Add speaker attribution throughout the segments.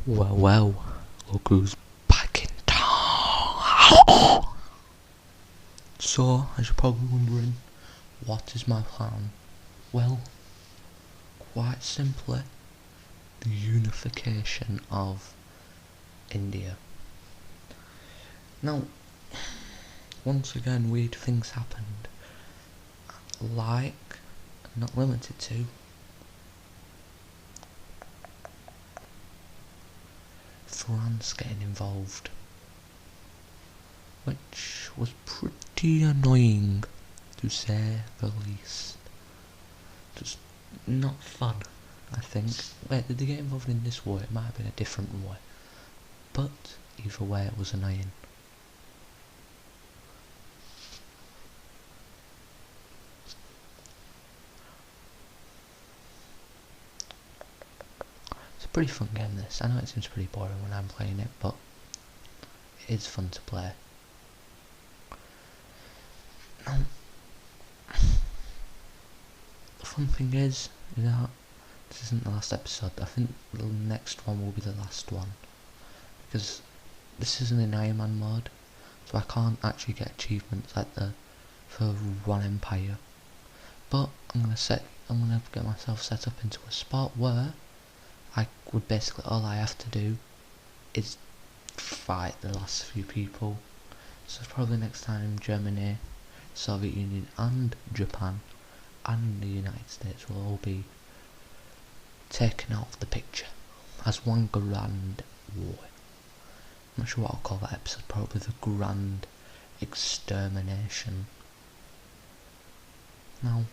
Speaker 1: Well, look who's back in town. So, as you're probably wondering, what is my plan? Well, quite simply, the unification of India. Now, once again, weird things happened, like, not limited to, France getting involved, which was pretty annoying, to say the least. Just not fun, I think. Wait, did they get involved in this war? It might have been a different war. But, either way, it was annoying. It's a pretty fun game, this. I know it seems pretty boring when I'm playing it, but it is fun to play. Now, the fun thing is that this isn't the last episode. I think the next one will be the last one, because this isn't in Iron Man mode, so I can't actually get achievements like for one empire. But I'm gonna get myself set up into a spot where I would basically, all I have to do is fight the last few people. So probably next time Germany, Soviet Union and Japan and the United States will all be taken out of the picture as one grand war. I'm not sure what I'll call that episode, probably the Grand Extermination. Now,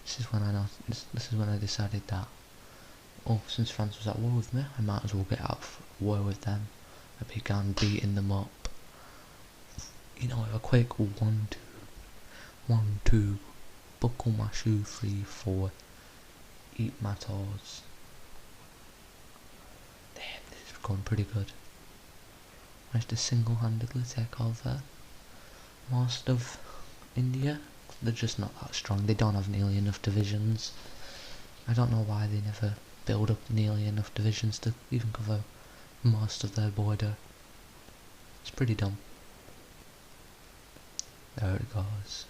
Speaker 1: this is when I decided that, oh, since France was at war with me, I might as well get out of war with them. I began beating them up. You know, with a quick 1, 2, 1, 2, buckle my shoe, 3, 4, eat my toes. Damn, this is going pretty good. Managed to single-handedly take over most of India. They're just not that strong. They don't have nearly enough divisions. I don't know why they never build up nearly enough divisions to even cover most of their border. It's pretty dumb. There it goes.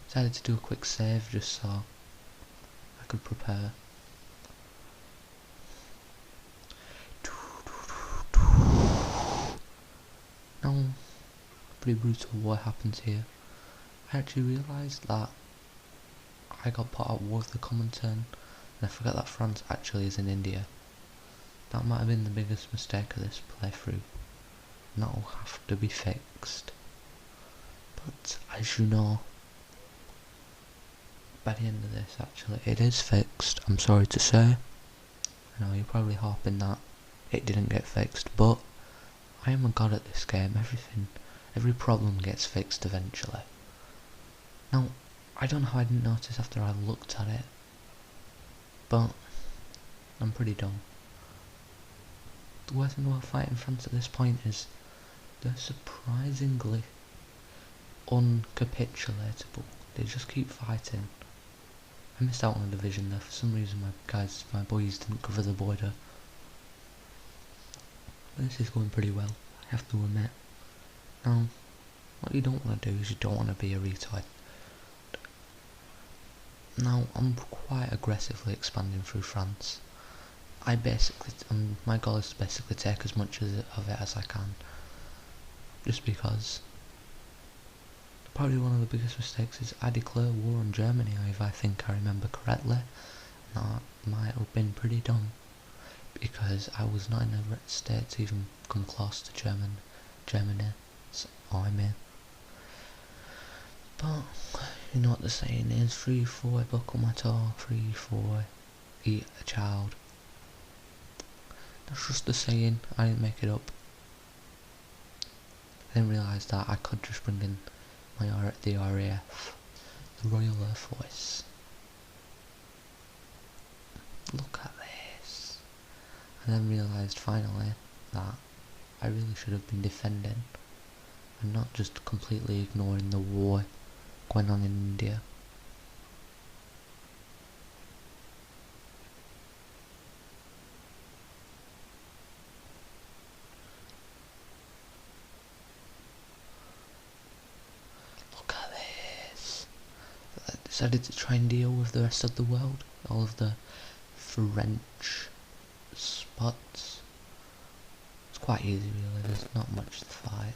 Speaker 1: Decided to do a quick save just so I could prepare. Now, pretty brutal what happens here. I actually realised that I got put at war with the Comintern, and I forgot that France actually is in India. That might have been the biggest mistake of this playthrough, and that will have to be fixed. But as you know, by the end of this actually it is fixed, I'm sorry to say. I know you're probably hoping that it didn't get fixed, but I am a god at this game. Every problem gets fixed eventually. Now, I don't know how I didn't notice after I looked at it, but I'm pretty dumb. The worst thing about fighting France at this point is they're surprisingly uncapitulatable. They just keep fighting. I missed out on a division there. For some reason my boys didn't cover the border. But this is going pretty well, I have to admit. Now, what you don't want to do is you don't want to be a retard. Now, I'm quite aggressively expanding through France. My goal is to basically take as much of it as I can. Just because probably one of the biggest mistakes is I declare war on Germany, if I think I remember correctly. That might have been pretty dumb, because I was not in a state to even come close to Germany's army. But you know what the saying is, 3, 4, buckle my toe, 3, 4, eat a child. That's just the saying, I didn't make it up. I didn't realise that I could just bring in the RAF, the Royal Air Force. Look at this. I then realised finally that I really should have been defending and not just completely ignoring the war going on in India. decided to try and deal with the rest of the world, all of the French spots. It's quite easy really, there's not much to fight.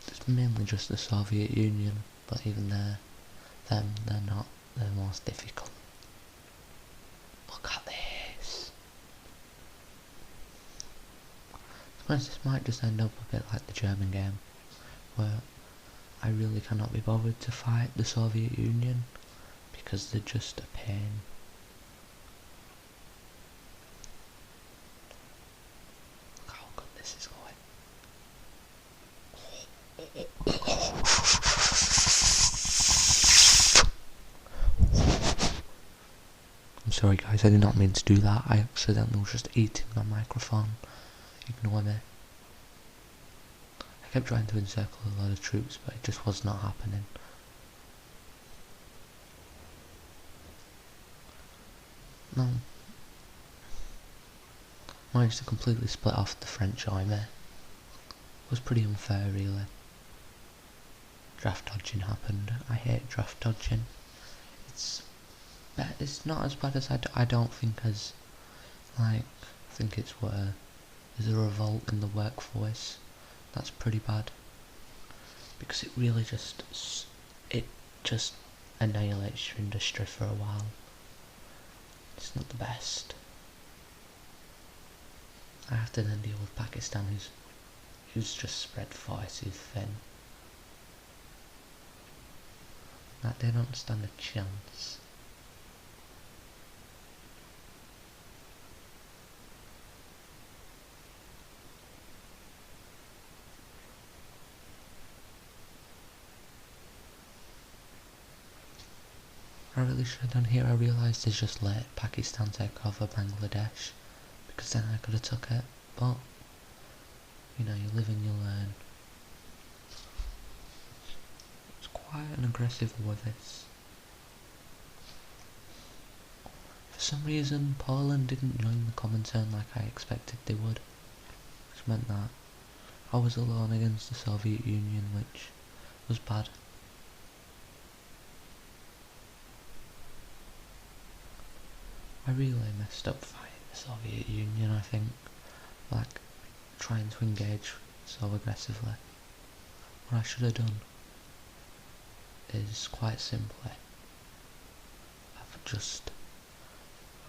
Speaker 1: It's mainly just the Soviet Union, but even they're not the most difficult. Look at this! Sometimes this might just end up a bit like the German game, where I really cannot be bothered to fight the Soviet Union, because they're just a pain. Look how good this is going. I'm sorry guys, I did not mean to do that. I accidentally was just eating my microphone. Ignore me. I kept trying to encircle a lot of troops, but it just was not happening. No. I managed to completely split off the French army. It was pretty unfair really. Draft dodging happened. I hate draft dodging. It's not as bad as I don't think as, like, I think it's where there's a revolt in the workforce. That's pretty bad. Because it really just annihilates your industry for a while. It's not the best. I have to then deal with Pakistan who's just spread far too thin. That they don't stand a chance. I really should have done here. I realised is just let Pakistan take over Bangladesh, because then I could have took it, but you know, you live and you learn. It's quite an aggressive war this. For some reason Poland didn't join the Comintern like I expected they would, which meant that I was alone against the Soviet Union, which was bad. I really messed up fighting the Soviet Union, I think, like trying to engage so aggressively. What I should have done is quite simply, I've just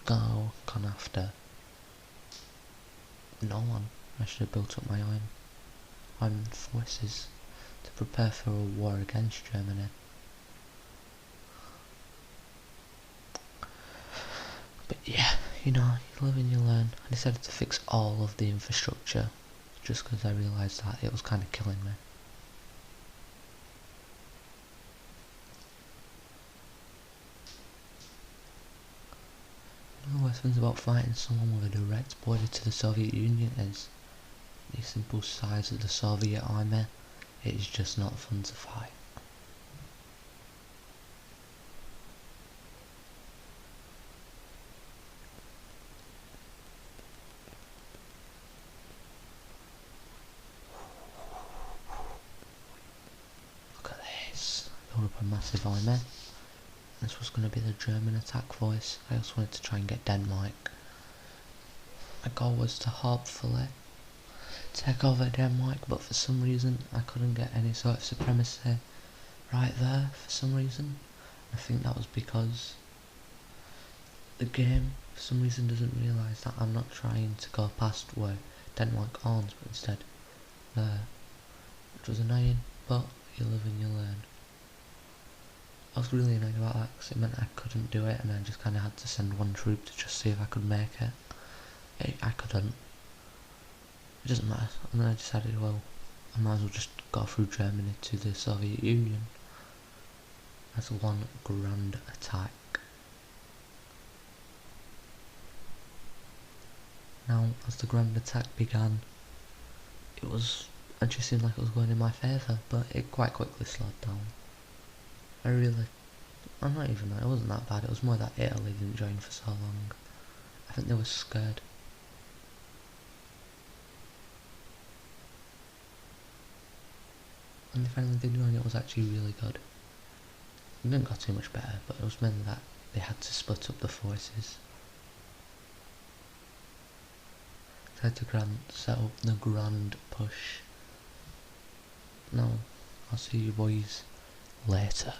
Speaker 1: gone after no one. I should have built up my own forces to prepare for a war against Germany. But yeah, you know, you live and you learn. I decided to fix all of the infrastructure just because I realised that it was kind of killing me. One of the worst things about fighting someone with a direct border to the Soviet Union is the simple size of the Soviet army. It is just not fun to fight. Look at this. Build up a massive army. This was going to be the German attack force. I also wanted to try and get Denmark. My goal was to hopefully take over Denmark, but for some reason I couldn't get any sort of supremacy right there for some reason. I think that was because the game for some reason doesn't realise that I'm not trying to go past where Denmark owns, but instead there, which was annoying, but you live and you learn. I was really annoyed about that because it meant I couldn't do it, and I just kind of had to send one troop to just see if I could make it. I couldn't. It doesn't matter. And then I decided, well, I might as well just go through Germany to the Soviet Union. That's one grand attack. Now, as the grand attack began, it just seemed like it was going in my favour, but it quite quickly slowed down. I'm not even that, it wasn't that bad, it was more that Italy didn't join for so long. I think they were scared. When they finally did join, it was actually really good. it didn't got too much better, but it was mainly that they had to split up the forces. Tried to set up the grand push. No, I'll see you boys later.